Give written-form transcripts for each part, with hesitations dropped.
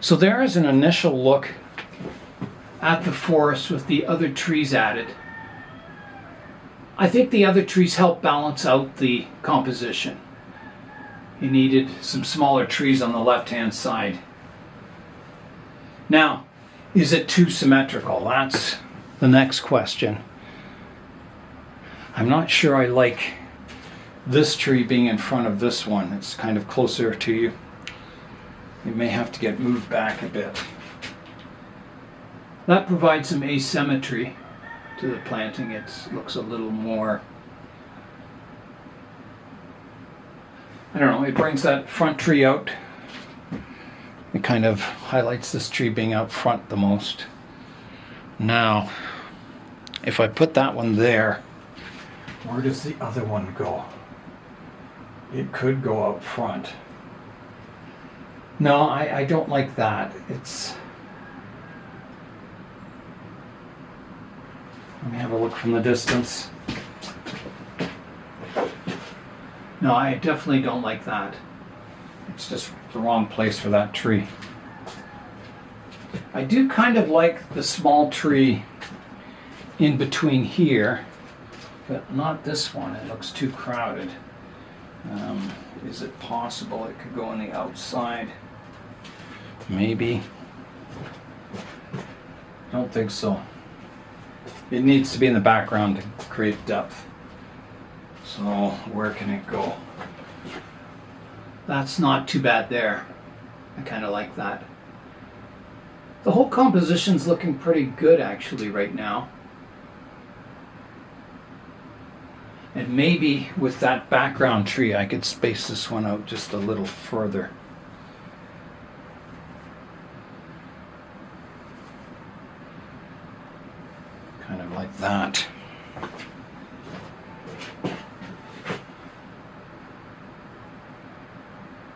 So there is an initial look at the forest with the other trees added. I think the other trees help balance out the composition. You needed some smaller trees on the left-hand side. Now, is it too symmetrical? That's the next question. I'm not sure I like this tree being in front of this one. It's kind of closer to you. It may have to get moved back a bit. That provides some asymmetry to the planting. It looks a little more, I don't know, it brings that front tree out. It kind of highlights this tree being out front the most. Now, if I put that one there, where does the other one go? It could go out front. No, I don't like that. Let me have a look from the distance. No, I definitely don't like that. It's just the wrong place for that tree. I do kind of like the small tree in between here, but not this one. It looks too crowded. Is it possible it could go on the outside? Maybe. Don't think so. It needs to be in the background to create depth. So where can it go? That's not too bad there. I kind of like that. The whole composition's looking pretty good actually right now. And maybe with that background tree I could space this one out just a little further. Kind of like that.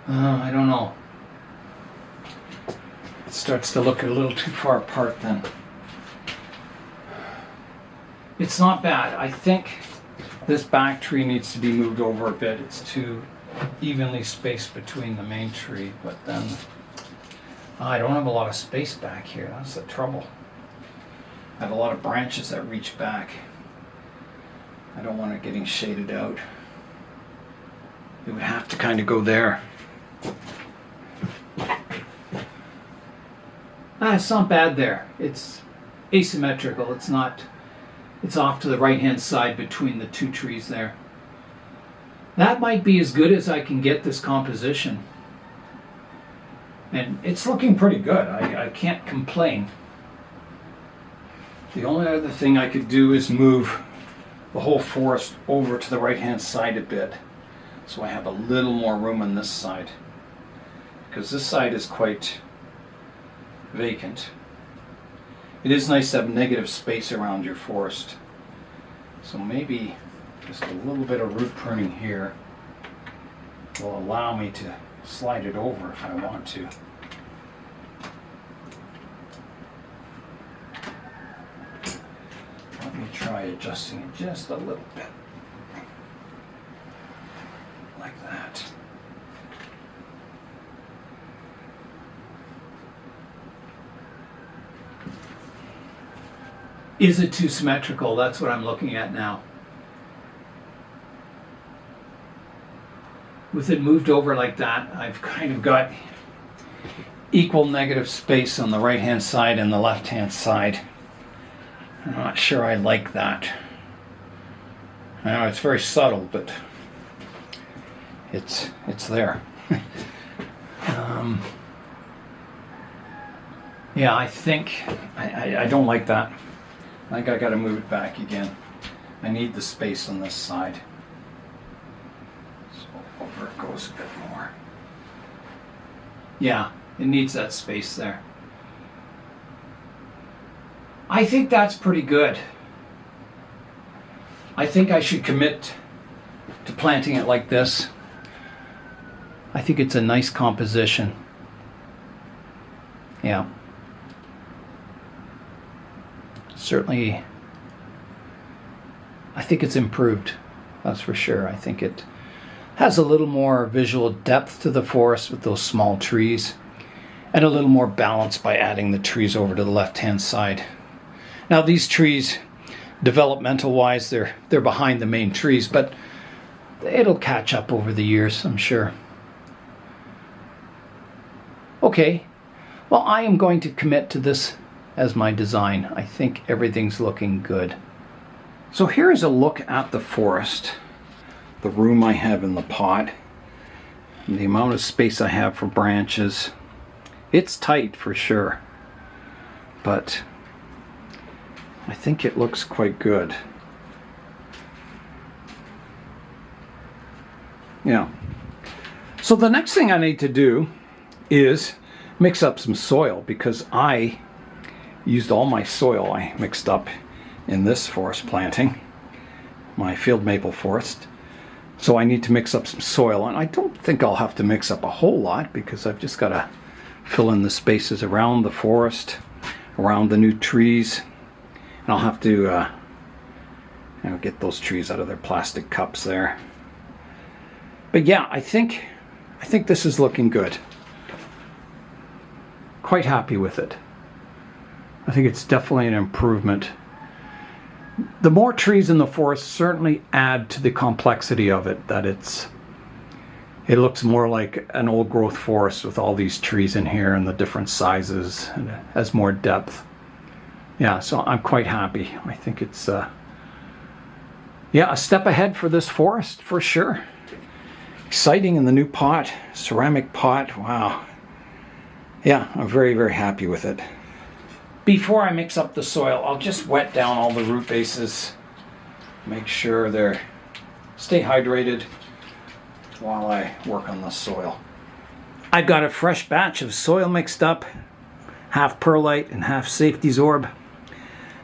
I don't know. It starts to look a little too far apart then. It's not bad. I think this back tree needs to be moved over a bit. It's too evenly spaced between the main tree, but then I don't have a lot of space back here. That's the trouble. I have a lot of branches that reach back. I don't want it getting shaded out. It would have to kind of go there. It's not bad there. It's asymmetrical. It's off to the right hand side between the two trees there. That might be as good as I can get this composition. And it's looking pretty good. I can't complain. The only other thing I could do is move the whole forest over to the right hand side a bit, so I have a little more room on this side, because this side is quite vacant. It is nice to have negative space around your forest, so maybe just a little bit of root pruning here will allow me to slide it over if I want to. Let me try adjusting it just a little bit. Like that. Is it too symmetrical? That's what I'm looking at now. With it moved over like that, I've kind of got equal negative space on the right hand side and the left hand side. I'm not sure I like that. I know it's very subtle, but it's there. Yeah, I think I don't like that. I think I got to move it back again. I need the space on this side. So over it goes a bit more. Yeah, it needs that space there. I think that's pretty good. I think I should commit to planting it like this. I think it's a nice composition. Yeah. Certainly, I think it's improved. That's for sure. I think it has a little more visual depth to the forest with those small trees. and a little more balance by adding the trees over to the left-hand side. Now these trees, developmental wise, they're behind the main trees, but it'll catch up over the years, I'm sure. Okay, well, I am going to commit to this as my design. I think everything's looking good. So here's a look at the forest, the room I have in the pot, and the amount of space I have for branches. It's tight for sure, but I think it looks quite good. Yeah. So the next thing I need to do is mix up some soil, because I used all my soil I mixed up in this forest planting, my field maple forest. So I need to mix up some soil, and I don't think I'll have to mix up a whole lot, because I've just got to fill in the spaces around the forest, around the new trees, and I'll have to get those trees out of their plastic cups there. But yeah, I think this is looking good. Quite happy with it. I think it's definitely an improvement. The more trees in the forest certainly add to the complexity of it, that it looks more like an old growth forest with all these trees in here and the different sizes, and it has more depth. Yeah, so I'm quite happy. I think it's a step ahead for this forest for sure. Exciting in the new pot, ceramic pot, wow. Yeah, I'm very, very happy with it. Before I mix up the soil, I'll just wet down all the root bases. Make sure they stay hydrated while I work on the soil. I've got a fresh batch of soil mixed up, half perlite and half safety zorb.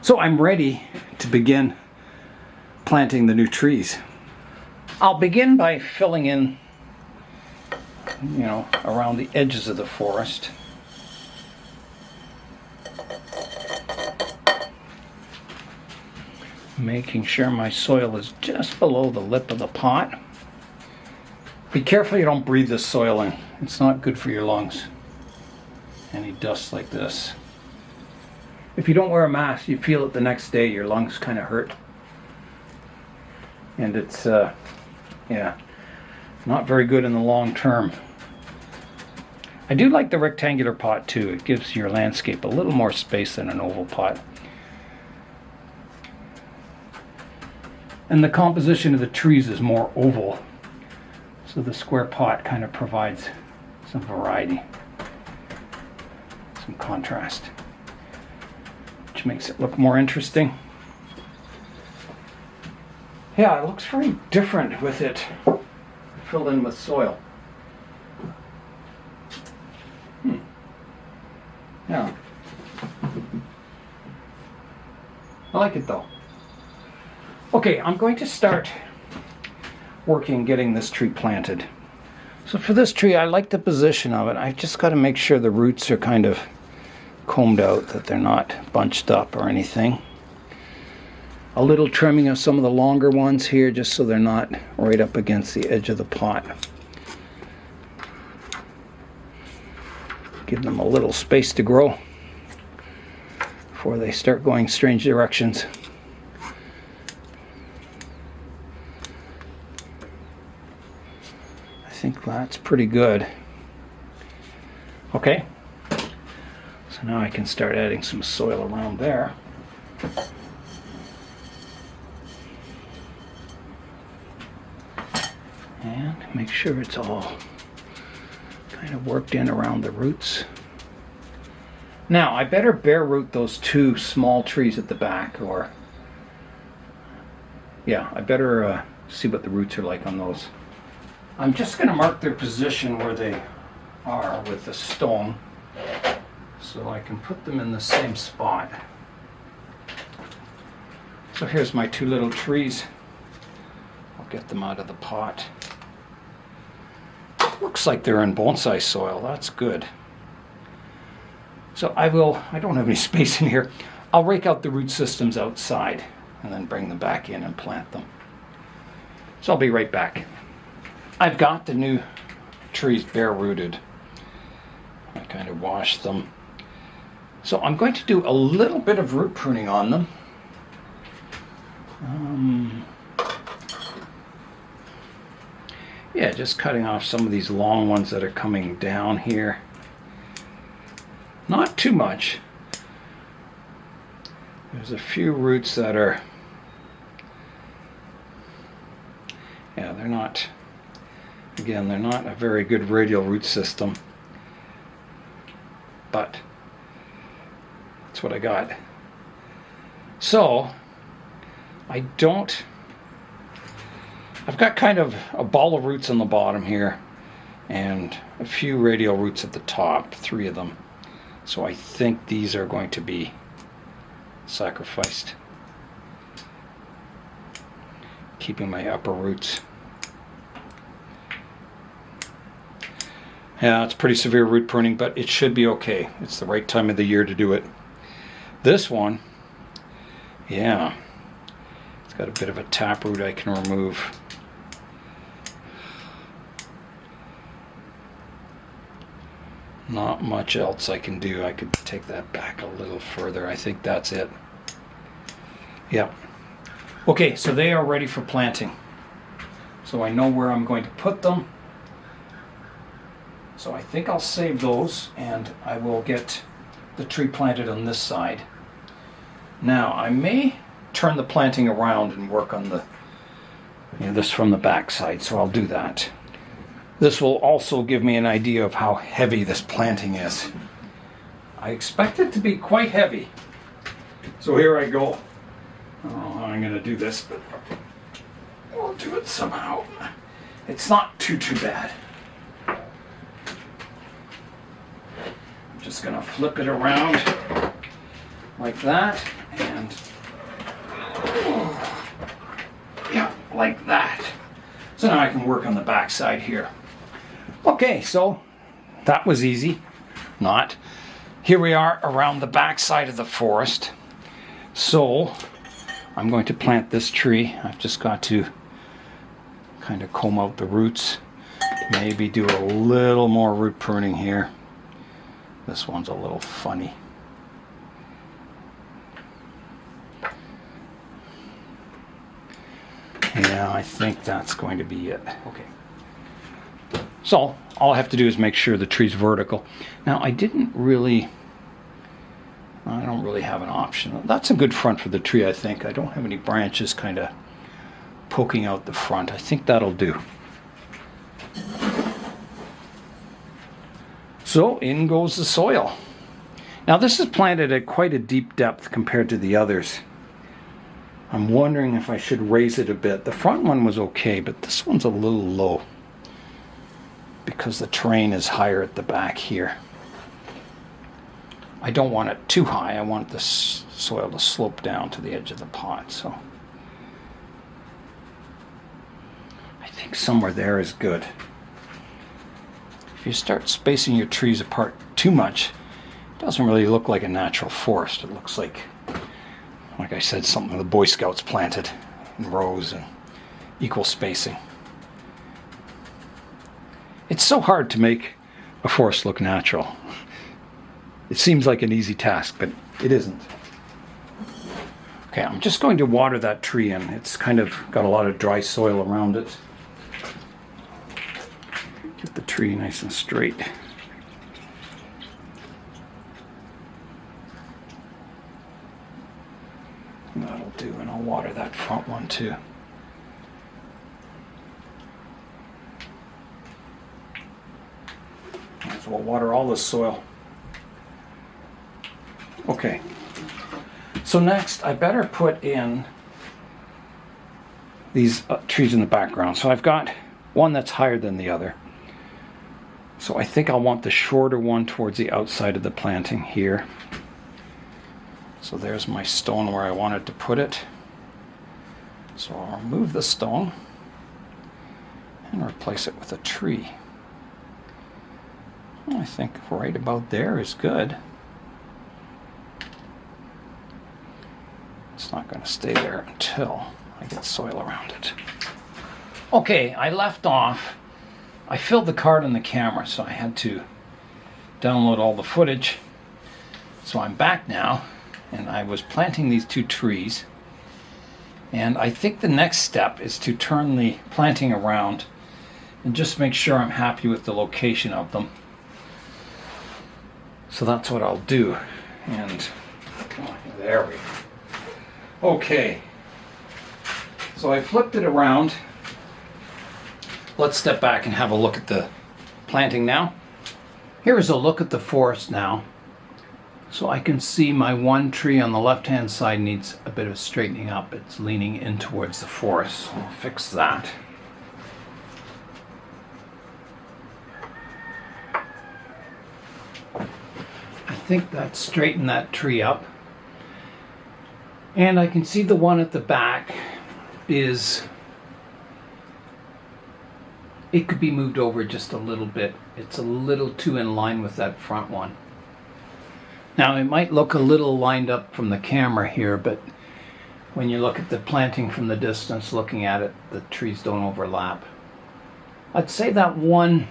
So I'm ready to begin planting the new trees. I'll begin by filling in, around the edges of the forest. Making sure my soil is just below the lip of the pot. Be careful you don't breathe this soil in. It's not good for your lungs. Any dust like this. If you don't wear a mask, you feel it the next day, your lungs kind of hurt. And it's, not very good in the long term. I do like the rectangular pot too. It gives your landscape a little more space than an oval pot. And the composition of the trees is more oval, so the square pot kind of provides some variety, some contrast, which makes it look more interesting. Yeah, it looks very different with it filled in with soil. Yeah. I like it though. Okay, I'm going to start working getting this tree planted. So for this tree, I like the position of it. I've just got to make sure the roots are kind of combed out, that they're not bunched up or anything. A little trimming of some of the longer ones here, just so they're not right up against the edge of the pot. Give them a little space to grow before they start going strange directions. I think that's pretty good. Okay, so now I can start adding some soil around there. And make sure it's all kind of worked in around the roots. Now I better bare root those two small trees at the back, or I better see what the roots are like on those. I'm just going to mark their position where they are with the stone, so I can put them in the same spot. So here's my two little trees. I'll get them out of the pot. Looks like they're in bonsai soil. That's good. So I don't have any space in here. I'll rake out the root systems outside and then bring them back in and plant them. So I'll be right back. I've got the new trees bare rooted. I kind of washed them. So I'm going to do a little bit of root pruning on them. Yeah, just cutting off some of these long ones that are coming down here. Not too much. There's a few roots that are, yeah, they're not, again, they're not a very good radial root system, but that's what I got. So, I've got kind of a ball of roots on the bottom here and a few radial roots at the top, 3 of them. So I think these are going to be sacrificed. Keeping my upper roots. Yeah, it's pretty severe root pruning, but it should be okay. It's the right time of the year to do it. This one, yeah, it's got a bit of a taproot I can remove. Not much else I can do. I could take that back a little further. I think that's it. Yeah. Okay, so they are ready for planting. So I know where I'm going to put them. So I think I'll save those and I will get the tree planted on this side. Now I may turn the planting around and work on the, this from the back side, so I'll do that. This will also give me an idea of how heavy this planting is. I expect it to be quite heavy. So here I go. I don't know how I'm going to do this, but we'll do it somehow. It's not too bad. I'm just going to flip it around like that, and yeah, like that. So now I can work on the back side here. Okay, so that was easy. Not. Here we are around the back side of the forest. So I'm going to plant this tree. I've just got to kind of comb out the roots. Maybe do a little more root pruning here. This one's a little funny. Yeah, I think that's going to be it. Okay. So all I have to do is make sure the tree's vertical. Now I don't really have an option. That's a good front for the tree, I think. I don't have any branches kind of poking out the front. I think that'll do. So in goes the soil. Now this is planted at quite a deep depth compared to the others. I'm wondering if I should raise it a bit. The front one was okay, but this one's a little low because the terrain is higher at the back here. I don't want it too high. I want the soil to slope down to the edge of the pot. So I think somewhere there is good. If you start spacing your trees apart too much, it doesn't really look like a natural forest. It looks like I said, something the Boy Scouts planted in rows and equal spacing. It's so hard to make a forest look natural. It seems like an easy task, but it isn't. Okay, I'm just going to water that tree in. It's kind of got a lot of dry soil around it. Get the tree nice and straight. That'll do, and I'll water that front one too. Might as well water all this soil. Okay, so next I better put in these trees in the background. So I've got one that's higher than the other. So I think I'll want the shorter one towards the outside of the planting here. So there's my stone where I wanted to put it. So I'll remove the stone and replace it with a tree. Well, I think right about there is good. It's not going to stay there until I get soil around it. Okay, I left off. I filled the card in the camera, so I had to download all the footage. So I'm back now, and I was planting these 2 trees. And I think the next step is to turn the planting around and just make sure I'm happy with the location of them. So that's what I'll do. And there we go. Okay. So I flipped it around. Let's step back and have a look at the planting now. Here is a look at the forest now. So I can see my one tree on the left-hand side needs a bit of straightening up. It's leaning in towards the forest. So I'll fix that. I think that straightened that tree up. And I can see the one at the back it could be moved over just a little bit. It's a little too in line with that front one. Now it might look a little lined up from the camera here, but when you look at the planting from the distance, looking at it, the trees don't overlap. I'd say that one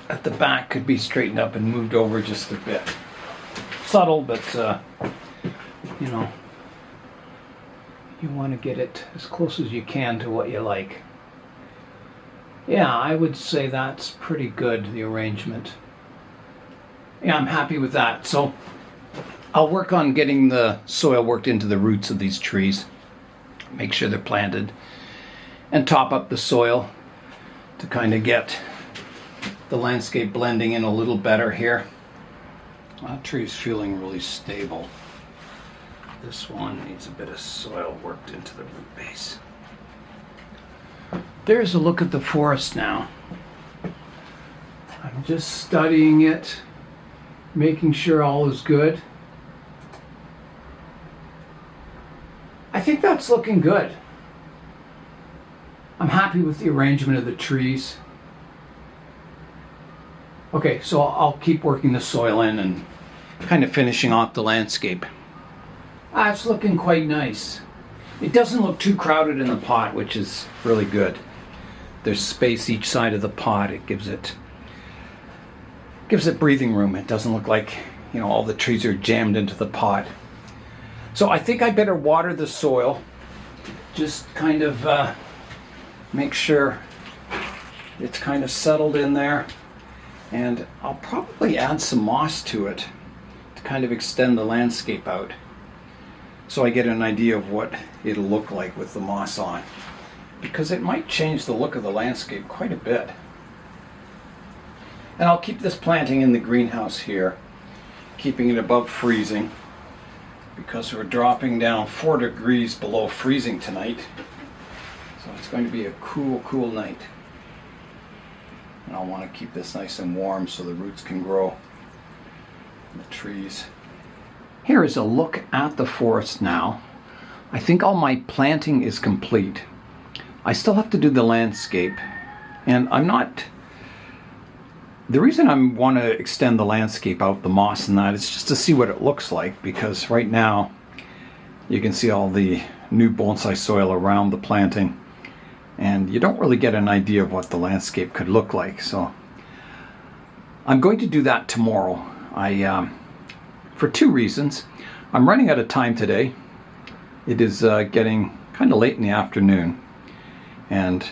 at the back could be straightened up and moved over just a bit. Subtle, but you know, you want to get it as close as you can to what you like. Yeah, I would say that's pretty good, the arrangement. Yeah, I'm happy with that. So I'll work on getting the soil worked into the roots of these trees. Make sure they're planted. And top up the soil to kind of get the landscape blending in a little better here. That tree's feeling really stable. This one needs a bit of soil worked into the root base. There's a look at the forest now. I'm just studying it, making sure all is good. I think that's looking good. I'm happy with the arrangement of the trees. Okay, so I'll keep working the soil in and kind of finishing off the landscape. It's looking quite nice. It doesn't look too crowded in the pot, which is really good. There's space each side of the pot. It gives it breathing room. It doesn't look like, you know, all the trees are jammed into the pot. So I think I better water the soil. Just kind of make sure it's kind of settled in there. And I'll probably add some moss to it to kind of extend the landscape out, so I get an idea of what it'll look like with the moss on, because it might change the look of the landscape quite a bit. And I'll keep this planting in the greenhouse here, keeping it above freezing, because we're dropping down 4 degrees below freezing tonight. So it's going to be a cool night. And I'll want to keep this nice and warm so the roots can grow in the trees. Here is a look at the forest now. I think all my planting is complete. I still have to do the landscape, and the reason I want to extend the landscape out, the moss and that, is just to see what it looks like, because right now you can see all the new bonsai soil around the planting, and you don't really get an idea of what the landscape could look like. So I'm going to do that tomorrow. For 2 reasons. I'm running out of time today. It is getting kind of late in the afternoon, and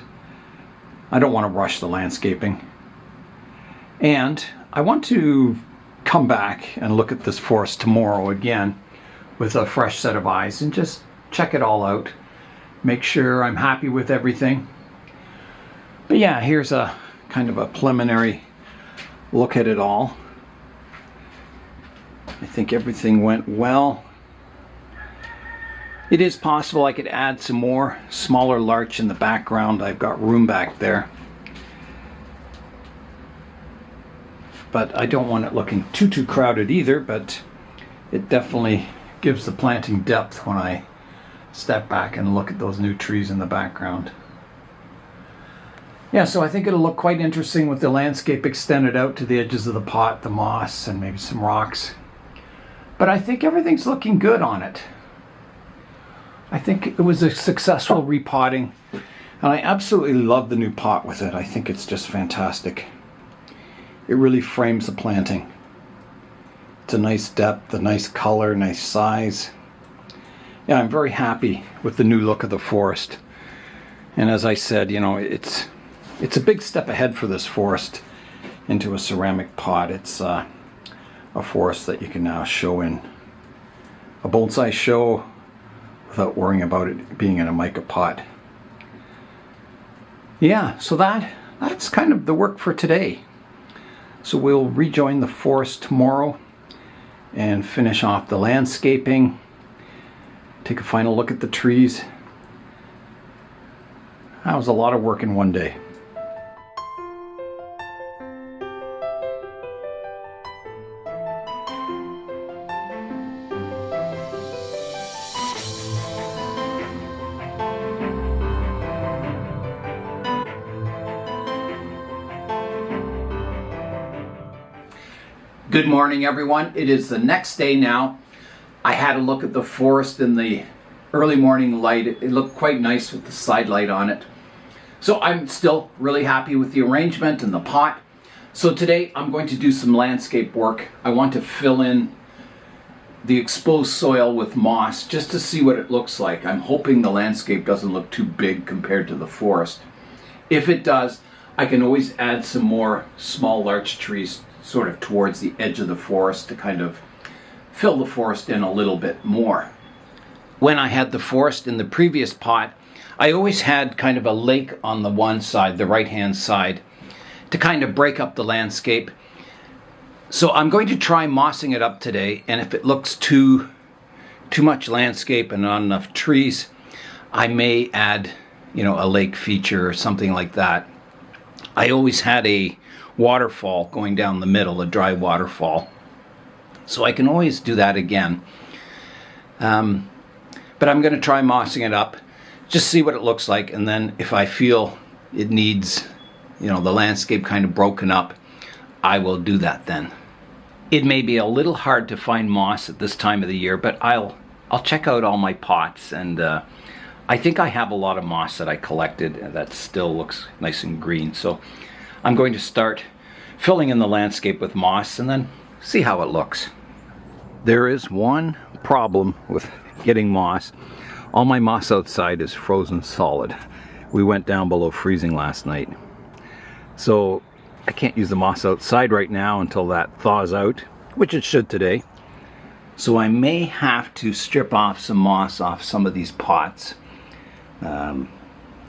I don't want to rush the landscaping. And I want to come back and look at this forest tomorrow again with a fresh set of eyes and just check it all out. Make sure I'm happy with everything. But yeah, here's a kind of a preliminary look at it all. I think everything went well. It is possible I could add some more smaller larch in the background. I've got room back there. But I don't want it looking too crowded either, but it definitely gives the planting depth when I step back and look at those new trees in the background. Yeah, so I think it'll look quite interesting with the landscape extended out to the edges of the pot, the moss, and maybe some rocks. But I think everything's looking good on it. I think it was a successful repotting, and I absolutely love the new pot with it. I think it's just fantastic. It really frames the planting. It's a nice depth, a nice color, nice size. Yeah, I'm very happy with the new look of the forest. And as I said, you know, it's a big step ahead for this forest into a ceramic pot. It's a forest that you can now show in a bonsai show without worrying about it being in a mica pot. Yeah, so that's kind of the work for today. So we'll rejoin the forest tomorrow and finish off the landscaping, take a final look at the trees. That was a lot of work in one day. Good morning, everyone. It is the next day now. I had a look at the forest in the early morning light. It looked quite nice with the side light on it. So I'm still really happy with the arrangement and the pot. So today I'm going to do some landscape work. I want to fill in the exposed soil with moss just to see what it looks like. I'm hoping the landscape doesn't look too big compared to the forest. If it does, I can always add some more small larch trees sort of towards the edge of the forest to kind of fill the forest in a little bit more. When I had the forest in the previous pot, I always had kind of a lake on the one side, the right-hand side, to kind of break up the landscape. So I'm going to try mossing it up today, and if it looks too much landscape and not enough trees, I may add, you know, a lake feature or something like that. I always had a waterfall going down the middle, a dry waterfall. So I can always do that again. But I'm going to try mossing it up, just see what it looks like, and then if I feel it needs, you know, the landscape kind of broken up, I will do that then. It may be a little hard to find moss at this time of the year, but I'll check out all my pots, and I think I have a lot of moss that I collected that still looks nice and green. So I'm going to start filling in the landscape with moss and then see how it looks. There is one problem with getting moss. All my moss outside is frozen solid. We went down below freezing last night. So I can't use the moss outside right now until that thaws out, which it should today. So I may have to strip off some moss off some of these pots. A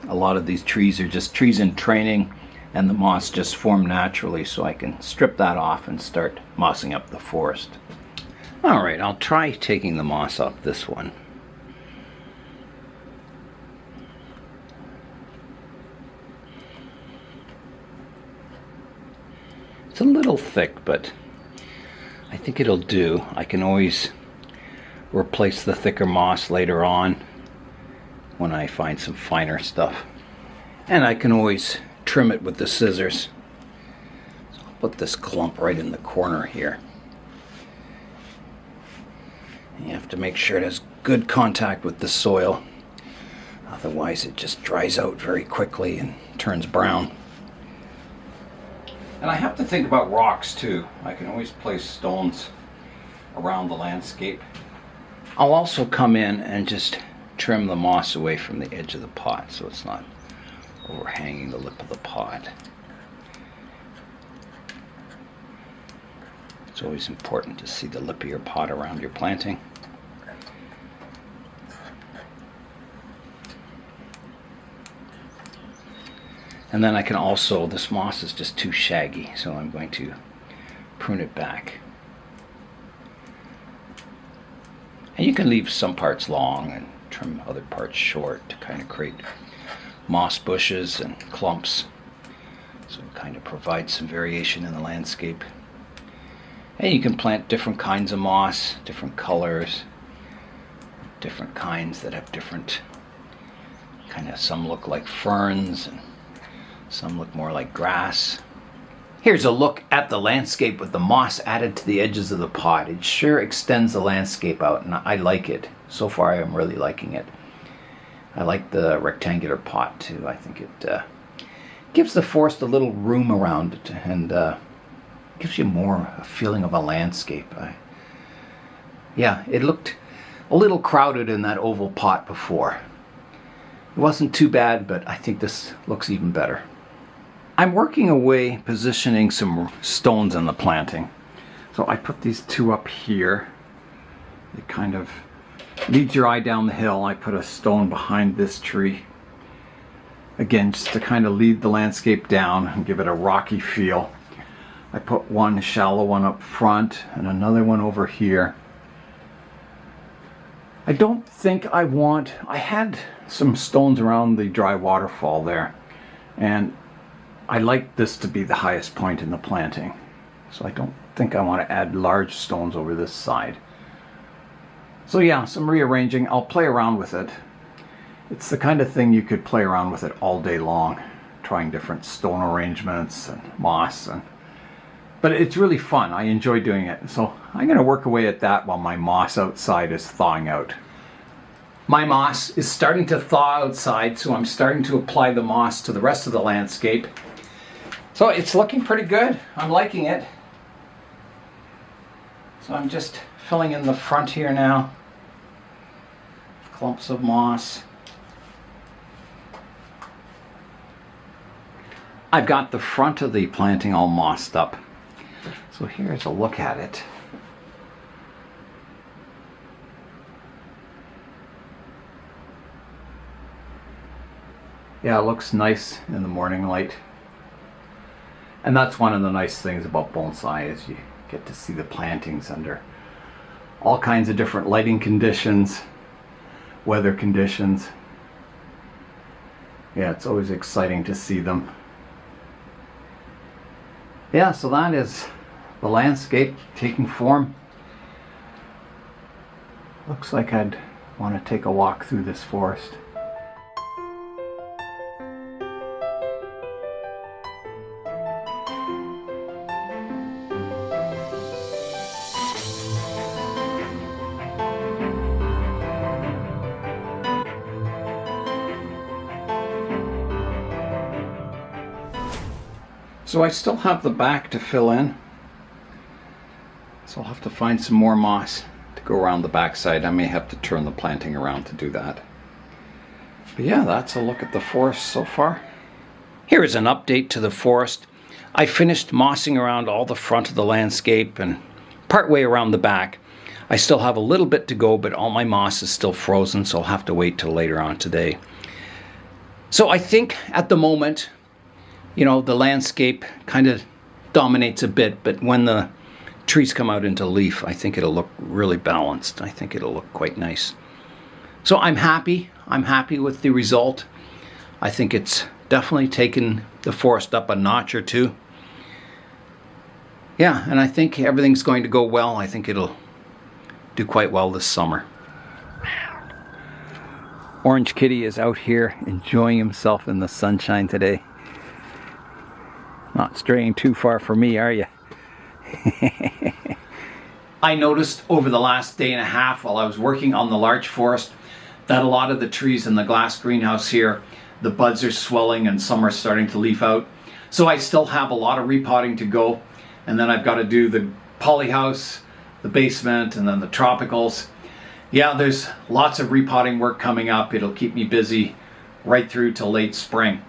lot of these trees are just trees in training, and the moss just formed naturally, so I can strip that off and start mossing up the forest. Alright, I'll try taking the moss off this one. It's a little thick, but I think it'll do. I can always replace the thicker moss later on when I find some finer stuff. And I can always trim it with the scissors. So I'll put this clump right in the corner here. You have to make sure it has good contact with the soil, otherwise it just dries out very quickly and turns brown. And I have to think about rocks too. I can always place stones around the landscape. I'll also come in and just trim the moss away from the edge of the pot so it's not overhanging the lip of the pot. It's always important to see the lip of your pot around your planting. And then I can also, this moss is just too shaggy, so I'm going to prune it back. And you can leave some parts long and trim other parts short to kind of create moss bushes and clumps, so it kind of provides some variation in the landscape. And you can plant different kinds of moss, different colors, different kinds that have different kind of, some look like ferns and some look more like grass. Here's a look at the landscape with the moss added to the edges of the pot. It sure extends the landscape out, and I like it. So far I'm really liking it. I like the rectangular pot too. I think it gives the forest a little room around it, and gives you more a feeling of a landscape. Yeah, it looked a little crowded in that oval pot before. It wasn't too bad, but I think this looks even better. I'm working away positioning some stones in the planting. So I put these two up here. It kind of leads your eye down the hill. I put a stone behind this tree. Again, just to kind of lead the landscape down and give it a rocky feel. I put one shallow one up front and another one over here. I don't think I had some stones around the dry waterfall there, and I like this to be the highest point in the planting. So I don't think I want to add large stones over this side. So yeah, some rearranging. I'll play around with it. It's the kind of thing you could play around with it all day long, trying different stone arrangements and moss. But it's really fun. I enjoy doing it. So I'm going to work away at that while my moss outside is thawing out. My moss is starting to thaw outside, so I'm starting to apply the moss to the rest of the landscape. So it's looking pretty good. I'm liking it. So I'm just filling in the front here now. Clumps of moss. I've got the front of the planting all mossed up. So here's a look at it. Yeah, it looks nice in the morning light. And that's one of the nice things about bonsai, is you get to see the plantings under all kinds of different lighting conditions, weather conditions. Yeah, it's always exciting to see them. Yeah, so that is the landscape taking form. Looks like I'd want to take a walk through this forest. So I still have the back to fill in. So I'll have to find some more moss to go around the back side. I may have to turn the planting around to do that. But yeah, that's a look at the forest so far. Here is an update to the forest. I finished mossing around all the front of the landscape and partway around the back. I still have a little bit to go, but all my moss is still frozen, so I'll have to wait till later on today. So I think at the moment, you know, the landscape kind of dominates a bit, but when the trees come out into leaf, I think it'll look really balanced. I think it'll look quite nice. So I'm happy. I'm happy with the result. I think it's definitely taken the forest up a notch or two. Yeah, and I think everything's going to go well. I think it'll do quite well this summer. Orange Kitty is out here enjoying himself in the sunshine today. Not straying too far from me, are you? I noticed over the last day and a half while I was working on the larch forest that a lot of the trees in the glass greenhouse here, the buds are swelling and some are starting to leaf out. So I still have a lot of repotting to go, and then I've got to do the polyhouse, the basement, and then the tropicals. Yeah, there's lots of repotting work coming up. It'll keep me busy right through till late spring.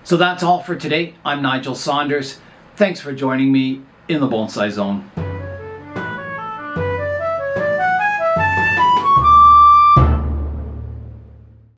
So that's all for today. I'm Nigel Saunders. Thanks for joining me in the Bonsai Zone.